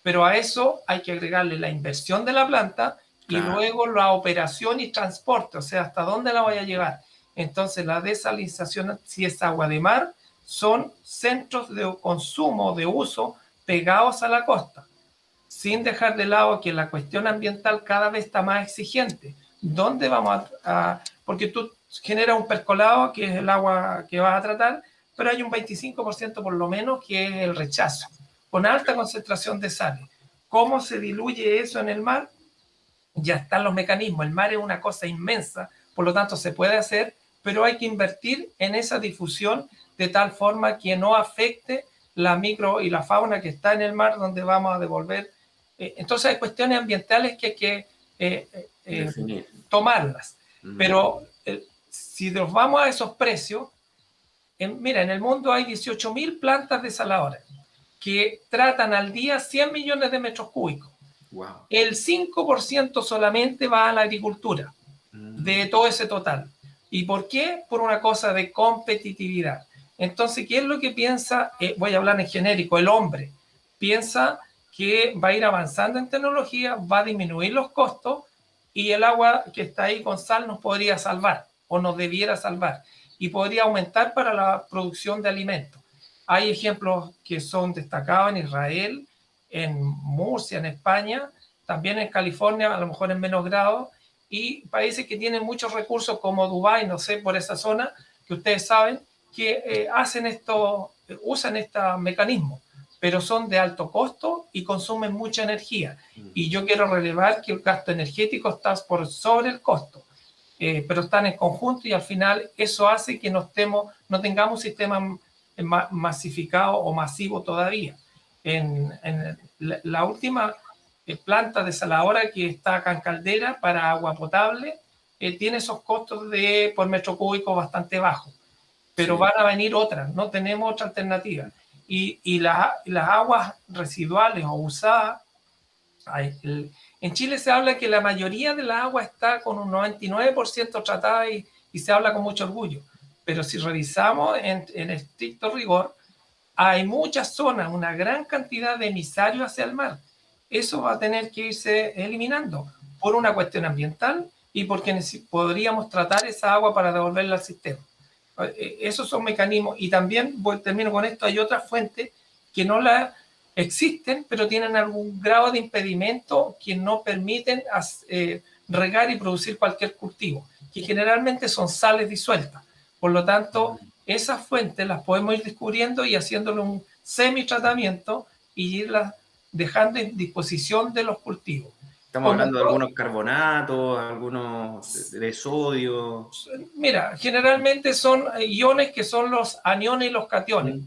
S1: Pero a eso hay que agregarle la inversión de la planta y luego la operación y transporte, o sea, hasta dónde la vaya a llevar. Entonces, la desalinización, si es agua de mar, son centros de consumo, de uso, pegados a la costa, sin dejar de lado que la cuestión ambiental cada vez está más exigente. ¿Dónde vamos porque tú generas un percolado, que es el agua que vas a tratar, pero hay un 25% por lo menos que es el rechazo, con alta concentración de sales. ¿Cómo se diluye eso en el mar? Ya están los mecanismos. El mar es una cosa inmensa, por lo tanto se puede hacer, pero hay que invertir en esa difusión de tal forma que no afecte la micro y la fauna que está en el mar, donde vamos a devolver. Entonces hay cuestiones ambientales que hay que tomarlas. Pero si nos vamos a esos precios, mira, en el mundo hay 18.000 plantas desaladoras que tratan al día 100 millones de metros cúbicos.
S3: Wow.
S1: El 5% solamente va a la agricultura de todo ese total. ¿Y por qué? Por una cosa de competitividad. Entonces, ¿qué es lo que piensa? Voy a hablar en genérico. El hombre piensa que va a ir avanzando en tecnología, va a disminuir los costos y el agua que está ahí con sal nos podría salvar o nos debiera salvar y podría aumentar para la producción de alimentos. Hay ejemplos que son destacados en Israel, en Murcia, en España, también en California, a lo mejor en menos grado, y países que tienen muchos recursos como Dubái, no sé, por esa zona, que ustedes saben, que usan estos mecanismos, pero son de alto costo y consumen mucha energía. Y yo quiero relevar que el gasto energético está por sobre el costo, pero están en conjunto y al final eso hace que no tengamos un sistema masificado o masivo todavía. En la última planta desaladora que está acá en Caldera para agua potable tiene esos costos por metro cúbico bastante bajos, pero van a venir otras, no tenemos otra alternativa. Y las aguas residuales o usadas, en Chile se habla que la mayoría de la agua está con un 99% tratada y se habla con mucho orgullo, pero si revisamos en estricto rigor, hay muchas zonas, una gran cantidad de emisarios hacia el mar. Eso va a tener que irse eliminando por una cuestión ambiental y porque podríamos tratar esa agua para devolverla al sistema. Esos son mecanismos. Y también, termino con esto, hay otras fuentes que no existen, pero tienen algún grado de impedimento que no permiten regar y producir cualquier cultivo, que generalmente son sales disueltas. Por lo tanto, esas fuentes las podemos ir descubriendo y haciéndole un semi-tratamiento y irlas dejando en disposición de los cultivos.
S3: Estamos hablando de algunos carbonatos, algunos de sodio.
S1: Mira, generalmente son iones que son los aniones y los cationes,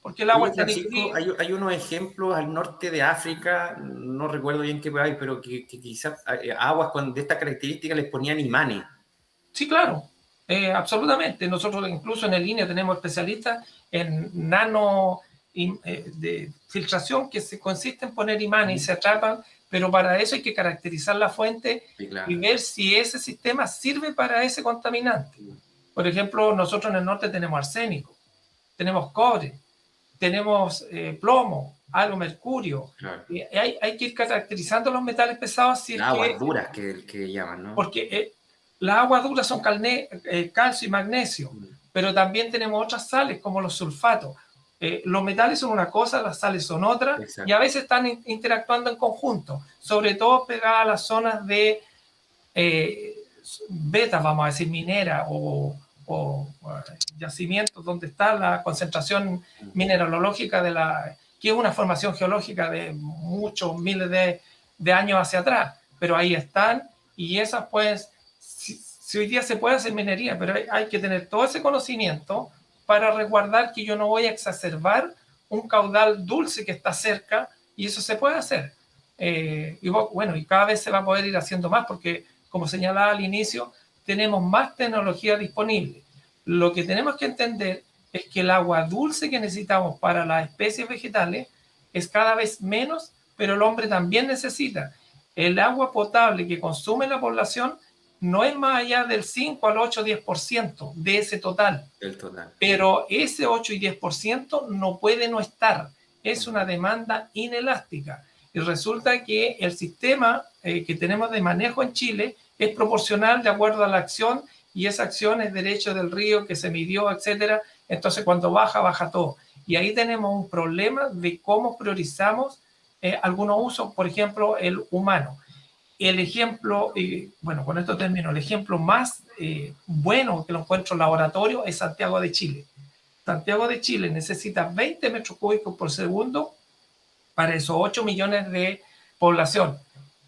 S1: porque el agua
S3: Oye,
S1: está
S3: Francisco, hay unos ejemplos al norte de África, no recuerdo bien qué país, pero que quizás aguas de esta característica les ponían imanes.
S1: Sí, claro, absolutamente. Nosotros incluso en el INE tenemos especialistas en nano de filtración que se consiste en poner imanes y se atrapan, pero para eso hay que caracterizar la fuente y ver si ese sistema sirve para ese contaminante. Por ejemplo, nosotros en el norte tenemos arsénico, tenemos cobre, tenemos plomo, algo mercurio.
S3: Claro.
S1: Hay que ir caracterizando los metales pesados. Si
S3: aguas duras que llaman, ¿no?
S1: Porque las aguas duras son calcio y magnesio, pero también tenemos otras sales como los sulfatos. Los metales son una cosa, las sales son otra. Exacto. Y a veces están interactuando en conjunto, sobre todo pegadas a las zonas de beta, vamos a decir, minera o yacimientos donde está la concentración mineralógica que es una formación geológica de muchos miles de años hacia atrás, pero ahí están y esas pues, si hoy día se puede hacer minería, pero hay que tener todo ese conocimiento para resguardar que yo no voy a exacerbar un caudal dulce que está cerca y eso se puede hacer. Y bueno, y cada vez se va a poder ir haciendo más porque, como señalaba al inicio, tenemos más tecnología disponible. Lo que tenemos que entender es que el agua dulce que necesitamos para las especies vegetales es cada vez menos, pero el hombre también necesita. El agua potable que consume la población no es más allá del 5 al 8, 10% de ese total.
S3: El total.
S1: Pero ese 8 y 10% no puede no estar. Es una demanda inelástica. Y resulta que el sistema que tenemos de manejo en Chile es proporcional de acuerdo a la acción y esa acción es derecho del río que se midió, etcétera. Entonces, cuando baja, baja todo. Y ahí tenemos un problema de cómo priorizamos algunos usos, por ejemplo, el humano. El ejemplo, bueno, con esto termino, el ejemplo más bueno que lo encuentro en laboratorio es Santiago de Chile. Santiago de Chile necesita 20 metros cúbicos por segundo para esos 8 millones de población.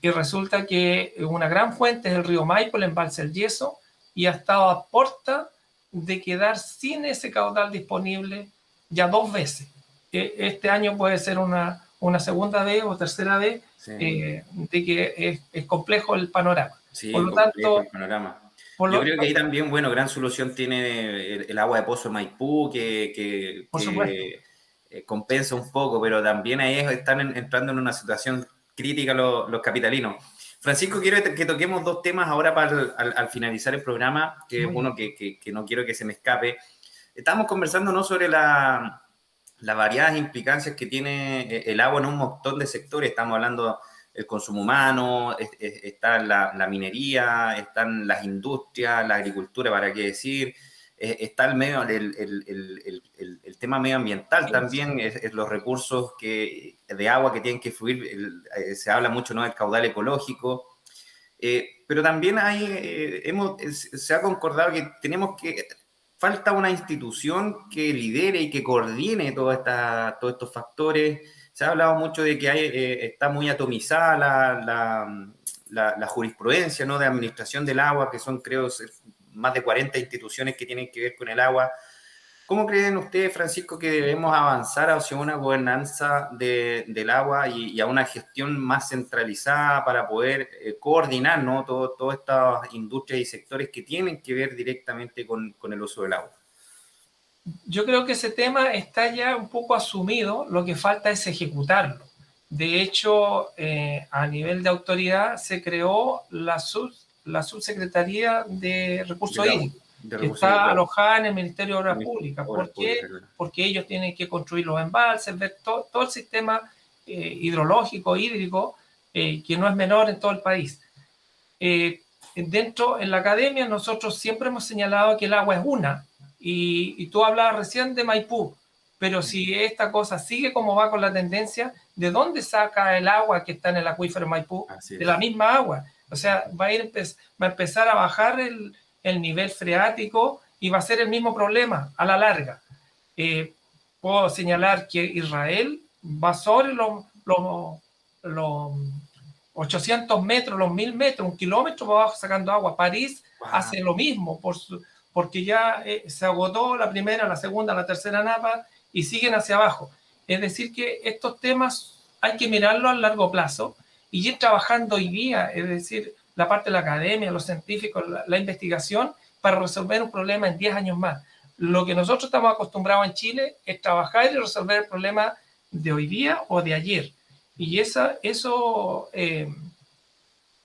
S1: Y resulta que una gran fuente es el río Maipo, el embalse El Yeso, y ha estado a porta de quedar sin ese caudal disponible ya 2 veces. Este año puede ser una segunda vez o tercera vez, sí. De que es complejo el panorama.
S3: Sí, por lo tanto, el panorama. Yo creo que ahí también, bueno, gran solución tiene el agua de pozo de Maipú, que compensa un poco, pero también ahí están entrando en una situación crítica los capitalinos. Francisco, quiero que toquemos 2 temas ahora al finalizar el programa, que es uno que no quiero que se me escape. Estábamos conversando, ¿no?, sobre las variadas implicancias que tiene el agua en un montón de sectores. Estamos hablando del consumo humano, está la minería, están las industrias, la agricultura, para qué decir, está el tema medioambiental también, es los recursos de agua que tienen que fluir, se habla mucho, ¿no?, del caudal ecológico, pero también se ha concordado que falta una institución que lidere y que coordine todos estos factores. Se ha hablado mucho de que está muy atomizada la jurisprudencia, ¿no?, de administración del agua, que son, creo, más de 40 instituciones que tienen que ver con el agua. ¿Cómo creen ustedes, Francisco, que debemos avanzar hacia una gobernanza del agua y a una gestión más centralizada para poder coordinar, ¿no?, todas estas industrias y sectores que tienen que ver directamente con el uso del agua?
S1: Yo creo que ese tema está ya un poco asumido, lo que falta es ejecutarlo. De hecho, a nivel de autoridad se creó la Subsecretaría de Recursos Hídricos, que está alojada en el Ministerio de Obras Públicas. ¿Por qué? Porque ellos tienen que construir los embalses, ver todo el sistema hidrológico, hídrico, que no es menor en todo el país. En la academia nosotros siempre hemos señalado que el agua es una, y tú hablabas recién de Maipú, pero si esta cosa sigue como va con la tendencia, ¿de dónde saca el agua que está en el acuífero Maipú? De la misma agua. O sea, va a empezar a bajar el nivel freático y va a ser el mismo problema a la larga. Puedo señalar que Israel va sobre los 800 metros, los 1000 metros, 1 kilómetro para abajo sacando agua. París hace lo mismo porque ya se agotó la primera, la segunda, la tercera napa y siguen hacia abajo. Es decir, que estos temas hay que mirarlos a largo plazo y ir trabajando hoy día, es decir, la parte de la academia, los científicos, la investigación, para resolver un problema en 10 años más. Lo que nosotros estamos acostumbrados en Chile es trabajar y resolver el problema de hoy día o de ayer. Y eso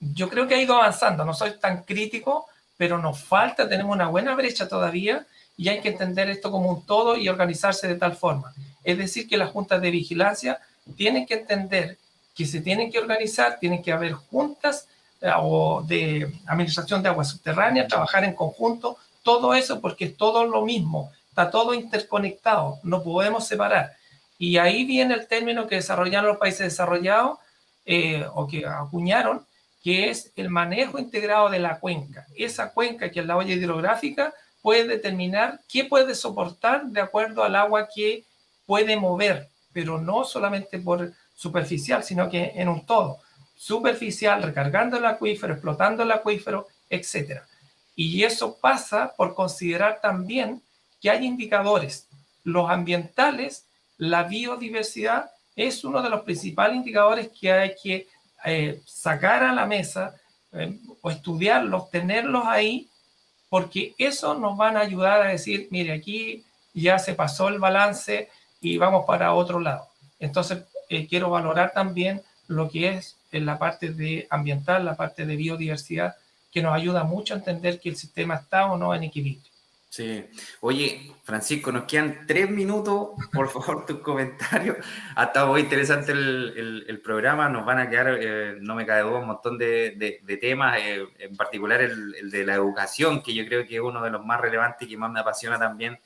S1: yo creo que ha ido avanzando. No soy tan crítico, pero nos falta, tenemos una buena brecha todavía y hay que entender esto como un todo y organizarse de tal forma. Es decir, que las juntas de vigilancia tienen que entender que se tienen que organizar, tienen que haber juntas o de administración de aguas subterráneas, trabajar en conjunto, todo eso porque es todo lo mismo, está todo interconectado, no podemos separar. Y ahí viene el término que desarrollaron los países desarrollados o que acuñaron, que es el manejo integrado de la cuenca. Esa cuenca, que es la olla hidrográfica, puede determinar qué puede soportar de acuerdo al agua que puede mover, pero no solamente por superficial, sino que en un todo. Superficial, recargando el acuífero, explotando el acuífero, etc. Y eso pasa por considerar también que hay indicadores. Los ambientales, la biodiversidad, es uno de los principales indicadores que hay que sacar a la mesa o estudiarlos, tenerlos ahí, porque eso nos van a ayudar a decir, mire, aquí ya se pasó el balance y vamos para otro lado. Entonces, quiero valorar también lo que es en la parte de ambiental, la parte de biodiversidad, que nos ayuda mucho a entender que el sistema está o no en equilibrio.
S3: Sí. Oye, Francisco, nos quedan 3 minutos. Por favor, tus comentarios. Ha estado muy interesante el programa. Nos van a quedar, no me cabe duda, un montón de temas, en particular el de la educación, que yo creo que es uno de los más relevantes y que más me apasiona también.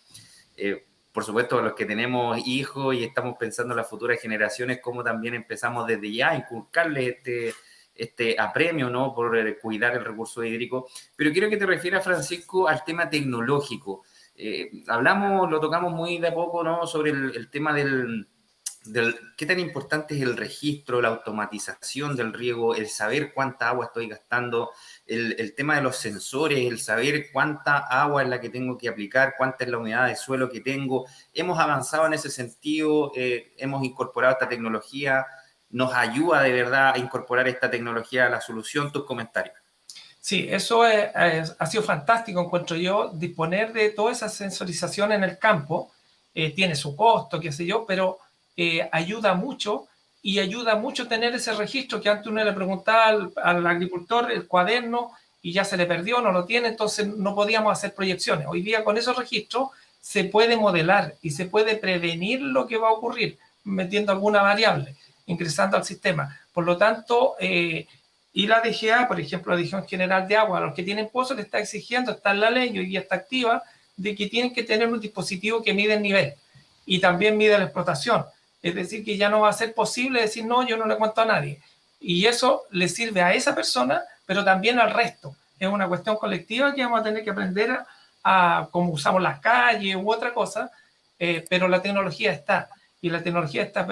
S3: Por supuesto, los que tenemos hijos y estamos pensando en las futuras generaciones, cómo también empezamos desde ya a inculcarles este apremio, ¿no?, por cuidar el recurso hídrico. Pero quiero que te refieras, Francisco, al tema tecnológico. Lo tocamos muy de a poco, ¿no?, sobre el tema del qué tan importante es el registro, la automatización del riego, el saber cuánta agua estoy gastando, el tema de los sensores, el saber cuánta agua es la que tengo que aplicar, cuánta es la humedad de suelo que tengo. Hemos avanzado en ese sentido, hemos incorporado esta tecnología. ¿Nos ayuda de verdad a incorporar esta tecnología a la solución? Tus comentarios.
S1: Sí, eso ha sido fantástico, encuentro yo, disponer de toda esa sensorización en el campo. Tiene su costo, qué sé yo, pero ayuda mucho y ayuda mucho tener ese registro que antes uno le preguntaba al agricultor el cuaderno y ya se le perdió, no lo tiene, entonces no podíamos hacer proyecciones. Hoy día con esos registros se puede modelar y se puede prevenir lo que va a ocurrir metiendo alguna variable, ingresando al sistema. Por lo tanto, y la DGA, por ejemplo, la Dirección General de Agua, a los que tienen pozos le está exigiendo, está en la ley y hoy día está activa, de que tienen que tener un dispositivo que mide el nivel y también mide la explotación. Es decir, que ya no va a ser posible decir, no, yo no le cuento a nadie. Y eso le sirve a esa persona, pero también al resto. Es una cuestión colectiva que vamos a tener que aprender a cómo usamos las calles u otra cosa, pero la tecnología está. Y la tecnología está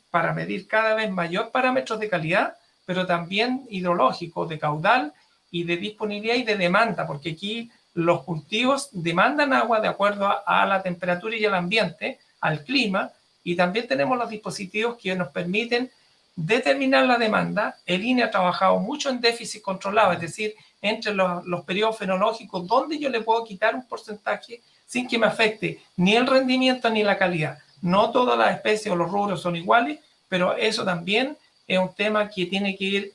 S1: para medir cada vez mayor parámetros de calidad, pero también hidrológicos, de caudal y de disponibilidad y de demanda, porque aquí los cultivos demandan agua de acuerdo a la temperatura y al ambiente, al clima, y también tenemos los dispositivos que nos permiten determinar la demanda. El INE ha trabajado mucho en déficit controlado, es decir, entre los periodos fenológicos, donde yo le puedo quitar un porcentaje sin que me afecte ni el rendimiento ni la calidad. No todas las especies o los rubros son iguales, pero eso también es un tema que tiene que ir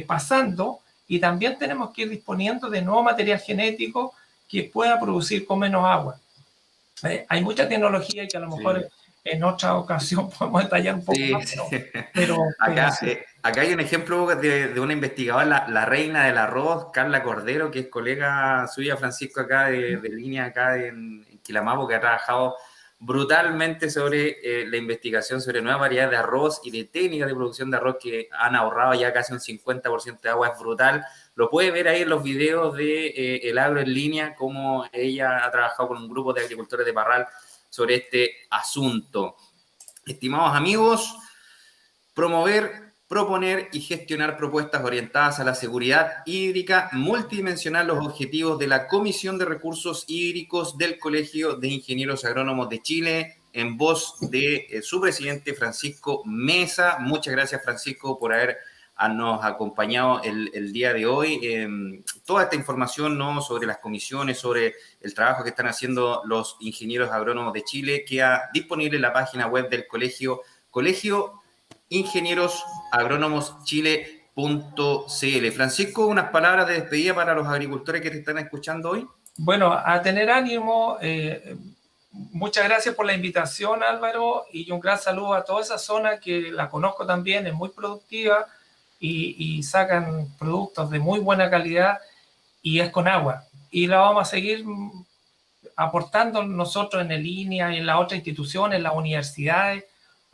S1: pasando, y también tenemos que ir disponiendo de nuevo material genético que pueda producir con menos agua. Hay mucha tecnología que a lo mejor en otra ocasión podemos detallar un poco más, pero
S3: acá hay un ejemplo de una investigadora, la reina del arroz, Carla Cordero, que es colega suya, Francisco, acá de línea, acá en Quilamapo, que ha trabajado brutalmente sobre la investigación sobre nuevas variedades de arroz y de técnicas de producción de arroz que han ahorrado ya casi un 50% de agua. Es brutal. Lo puede ver ahí en los videos de El Agro en Línea, cómo ella ha trabajado con un grupo de agricultores de Parral sobre este asunto. Estimados amigos, promover, proponer y gestionar propuestas orientadas a la seguridad hídrica, multidimensionar los objetivos de la Comisión de Recursos Hídricos del Colegio de Ingenieros Agrónomos de Chile, en voz de su presidente Francisco Mesa. Muchas gracias, Francisco, por habernos acompañado el día de hoy. Toda esta información, ¿no?, sobre las comisiones, sobre el trabajo que están haciendo los ingenieros agrónomos de Chile, queda disponible en la página web del Colegio ingenierosagrónomoschile.cl. Francisco, unas palabras de despedida para los agricultores que te están escuchando hoy.
S1: Bueno, a tener ánimo. Muchas gracias por la invitación, Álvaro, y un gran saludo a toda esa zona que la conozco también, es muy productiva y sacan productos de muy buena calidad y es con agua. Y la vamos a seguir aportando nosotros en línea y en las otras instituciones, en las universidades,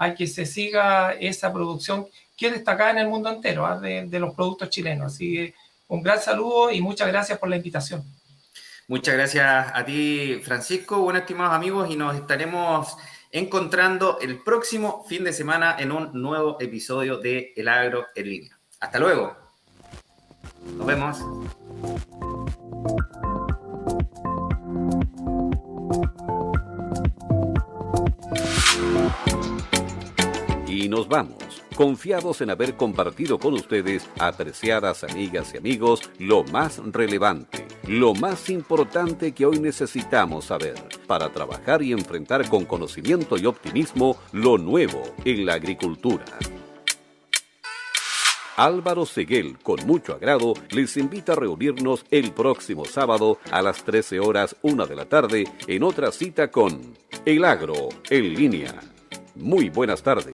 S1: a que se siga esa producción que es destacada en el mundo entero, de los productos chilenos. Así que un gran saludo y muchas gracias por la invitación.
S3: Muchas gracias a ti, Francisco. Bueno, estimados amigos, y nos estaremos encontrando el próximo fin de semana en un nuevo episodio de El Agro en Línea. Hasta luego. Nos vemos.
S4: Y nos vamos, confiados en haber compartido con ustedes, apreciadas amigas y amigos, lo más relevante, lo más importante que hoy necesitamos saber para trabajar y enfrentar con conocimiento y optimismo lo nuevo en la agricultura. Álvaro Seguel, con mucho agrado, les invita a reunirnos el próximo sábado a las 13:01 de la tarde en otra cita con El Agro en Línea. Muy buenas tardes.